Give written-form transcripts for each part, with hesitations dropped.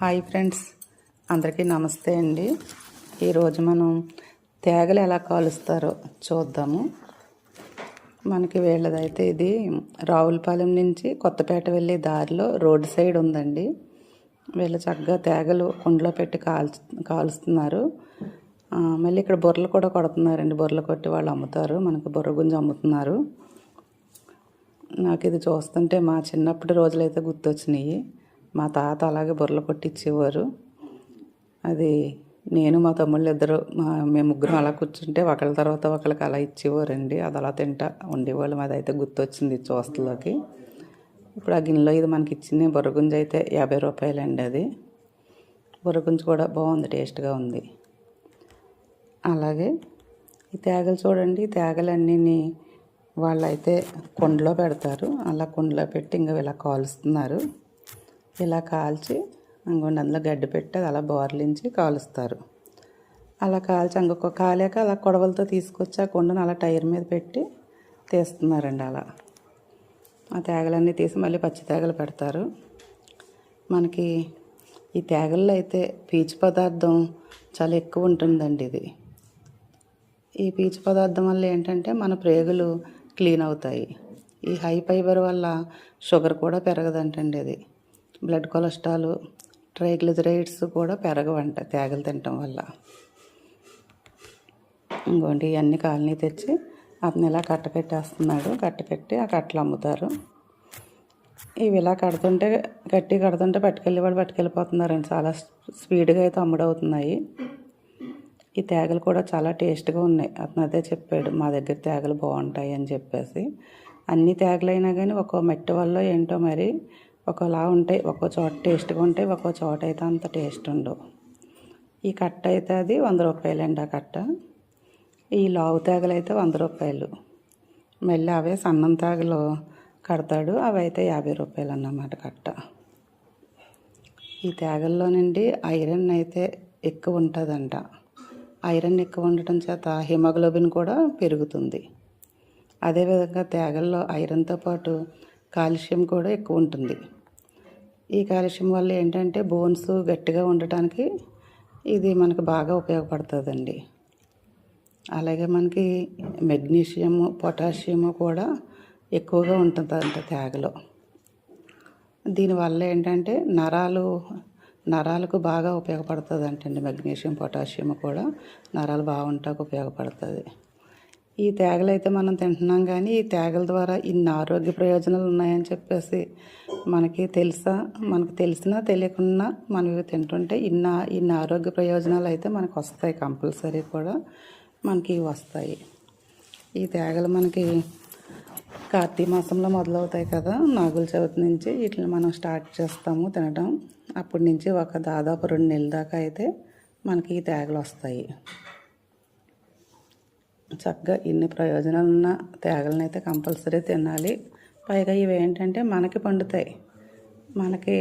Hi friends, అందరికీ నమస్తే అండి. ఈరోజు మనం తేగలు ఎలా కాలుస్తారో చూద్దాము. మనకి వీళ్ళదైతే ఇది రావులపాలెం నుంచి కొత్తపేట వెళ్ళే దారిలో రోడ్ సైడ్ ఉందండి. వీళ్ళు చక్కగా తేగలు కుండలో పెట్టి కాలుస్తున్నారు. మళ్ళీ ఇక్కడ బుర్రలు కూడా కొడుతున్నారండి. బుర్రలు కొట్టి వాళ్ళు అమ్ముతారు. మనకు బుర్ర గుంజి అమ్ముతున్నారు. నాకు ఇది చూస్తుంటే మా చిన్నప్పటి రోజులైతే గుర్తొచ్చినాయి. మా తాత అలాగే బుర్రలు కొట్టించేవారు. అది నేను మా తమ్ముళ్ళు ఇద్దరు మేము ముగ్గురం అలా కూర్చుంటే ఒకళ్ళ తర్వాత ఒకళ్ళకి అలా ఇచ్చేవారండి. అది అలా తింటా ఉండేవాళ్ళం. అదైతే గుర్తొచ్చింది చూస్తలోకి. ఇప్పుడు ఆ గిన్నెలో ఇది మనకి ఇచ్చింది బుర్రగుంజ అయితే 50 రూపాయలండి. అది బుర్రగుంజ కూడా బాగుంది, టేస్ట్గా ఉంది. అలాగే ఈ తేగలు చూడండి. ఈ తేగలన్నీ వాళ్ళైతే కుండలో పెడతారు. అలా కుండలో పెట్టి ఇంకా ఇలా కాలుస్తున్నారు. ఇలా కాల్చి ఇంకొండి అందులో గడ్డి పెట్టి అది అలా బోర్లించి కాలుస్తారు. అలా కాల్చి ఇంకొక కాలేక అలా కొడవలతో తీసుకొచ్చి ఆ కుండను అలా టైర్ మీద పెట్టి తీస్తున్నారండి. అలా ఆ తేగలన్నీ తీసి మళ్ళీ పచ్చి తేగలు పెడతారు. మనకి ఈ తేగల్లో అయితే పీచు పదార్థం చాలా ఎక్కువ ఉంటుందండి. ఇది ఈ పీచు పదార్థం వల్ల ఏంటంటే మన ప్రేగులు క్లీన్ అవుతాయి. ఈ హై ఫైబర్ వల్ల షుగర్ కూడా పెరగదంటండి. అది బ్లడ్ కొలెస్ట్రాల్, ట్రైగ్లిజరైడ్స్ కూడా పెరగవంట తేగలు తినటం వల్ల. ఇంకోండి ఇవన్నీ కాలనీ తెచ్చి అతను ఇలా కట్టపెట్టేస్తున్నాడు. కట్టపెట్టి ఆ కట్టలు అమ్ముతారు. ఇవి ఇలా గట్టి కడుతుంటే పట్టుకెళ్ళిపోతున్నారండి. చాలా స్పీడ్గా అయితే అమ్ముడవుతున్నాయి. ఈ తేగలు కూడా చాలా టేస్ట్గా ఉన్నాయి. అతను అదే చెప్పాడు, మా దగ్గర తేగలు బాగుంటాయి అని చెప్పేసి. అన్ని తేగలైనా కానీ ఒక్కో మట్టి వల్ల ఏంటో మరి ఒకలా ఉంటాయి. ఒక్కో చోట టేస్ట్గా ఉంటాయి, ఒక్కో చోట అయితే అంత టేస్ట్ ఉండవు. ఈ కట్ట అయితే అది 100 రూపాయలండి. ఆ కట్ట. ఈ లావు తేగలు అయితే 100 రూపాయలు. మళ్ళీ అవే సన్నం తేగలు కడతాడు, అవి అయితే 50 రూపాయలు అన్నమాట కట్ట. ఈ తేగల్లో నుండి ఐరన్ అయితే ఎక్కువ ఉంటుందంట. ఐరన్ ఎక్కువ ఉండటం చేత హిమోగ్లోబిన్ కూడా పెరుగుతుంది. అదేవిధంగా తేగల్లో ఐరన్తో పాటు కాల్షియం కూడా ఎక్కువ ఉంటుంది. ఈ కాల్షియం వల్ల ఏంటంటే బోన్స్ గట్టిగా ఉండటానికి ఇది మనకు బాగా ఉపయోగపడుతుందండి. అలాగే మనకి మెగ్నీషియము, పొటాషియము కూడా ఎక్కువగా ఉంటుందంట తేగలో. దీనివల్ల ఏంటంటే నరాలకు బాగా ఉపయోగపడుతుంది అంటండి. మెగ్నీషియం, పొటాషియం కూడా నరాలు బాగుంటానికి ఉపయోగపడుతుంది. ఈ తేగలు అయితే మనం తింటున్నాం, కానీ ఈ తేగల ద్వారా ఇన్ని ఆరోగ్య ప్రయోజనాలు ఉన్నాయని చెప్పేసి మనకి తెలిసినా తెలియకుండా మనం ఇవి తింటుంటే ఇన్ని ఆరోగ్య ప్రయోజనాలు అయితే మనకు వస్తాయి. కంపల్సరీ కూడా మనకి వస్తాయి. ఈ తేగలు మనకి కార్తీక మాసంలో మొదలవుతాయి కదా. నాగుల చవితి నుంచి వీటిని మనం స్టార్ట్ చేస్తాము తినడం. అప్పటి నుంచి దాదాపు 2 నెలల దాకా అయితే మనకి ఈ తేగలు వస్తాయి. చక్కగా ఇన్ని ప్రయోజనాలు ఉన్న తేగలను అయితే కంపల్సరీ తినాలి. పైగా ఇవి ఏంటంటే మనకి పండుతాయి.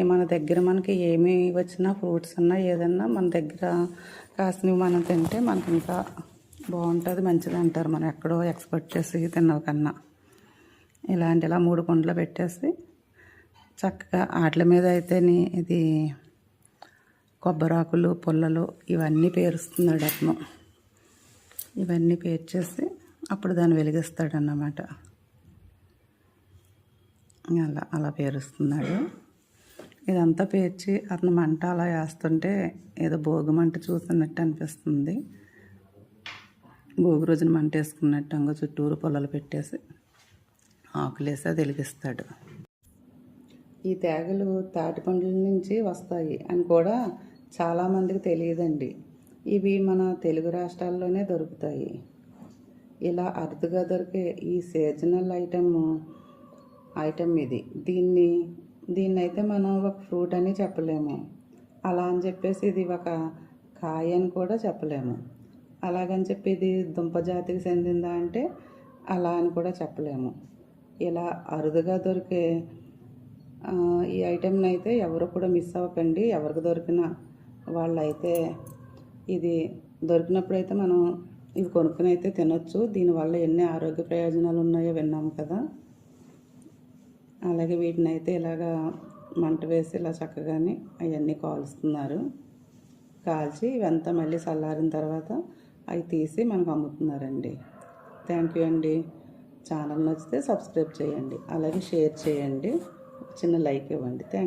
మన దగ్గర ఏమి వచ్చినా, ఫ్రూట్స్ అన్నా ఏదన్నా మన దగ్గర కాసినవి మనం తింటే మనకి ఇంకా బాగుంటుంది, మంచిది అంటారు. మనం ఎక్కడో ఎక్స్పెక్ట్ చేసి తిన్నావు కన్నా. ఇలా 3 కుండలు పెట్టేసి చక్కగా వాటి మీద అయితే ఇది కొబ్బరాకులు, పుల్లలు ఇవన్నీ పేరుస్తున్నాడు అతను. ఇవన్నీ పేర్చేసి అప్పుడు దాన్ని వెలిగిస్తాడన్నమాట. అలా పేరుస్తున్నాడు. ఇదంతా పేర్చి అతను మంట అలా వేస్తుంటే ఏదో భోగి మంట చూసినట్టు అనిపిస్తుంది. భోగి రోజున మంట వేసుకున్నట్టు చుట్టూరు పొలాలు పెట్టేసి ఆకులేసి అది వెలిగిస్తాడు. ఈ తేగలు తాటి పండ్ల నుంచి వస్తాయి అని కూడా చాలామందికి తెలియదండి. ఇవి మన తెలుగు రాష్ట్రాల్లోనే దొరుకుతాయి. ఇలా అరుదుగా దొరికే ఈ సీజనల్ ఐటమ్ ఇది. దీన్ని అయితే మనం ఒక ఫ్రూట్ అని చెప్పలేము. అలా అని చెప్పేసి ఇది ఒక కాయ అని కూడా చెప్పలేము. అలాగని చెప్పి ఇది దుంప జాతికి చెందిందా అంటే అలా అని కూడా చెప్పలేము. ఇలా అరుదుగా దొరికే ఈ ఐటెంని అయితే ఎవరు కూడా మిస్ అవ్వకండి. ఎవరికి దొరికిన వాళ్ళైతే ఇది దొరికినప్పుడైతే మనం ఇవి కొనుక్కుని అయితే తినొచ్చు. దీనివల్ల ఎన్ని ఆరోగ్య ప్రయోజనాలు ఉన్నాయో విన్నాము కదా. అలాగే వీటిని అయితే ఇలాగా మంట వేసి ఇలా చక్కగానే అవన్నీ కాల్స్తున్నారు. కాల్చి ఇవంతా మళ్ళీ చల్లారిన తర్వాత అవి తీసి మనకు అమ్ముతున్నారండి. థ్యాంక్ యూ అండి. ఛానల్ నచ్చితే సబ్స్క్రైబ్ చేయండి, అలాగే షేర్ చేయండి, చిన్న లైక్ ఇవ్వండి. థ్యాంక్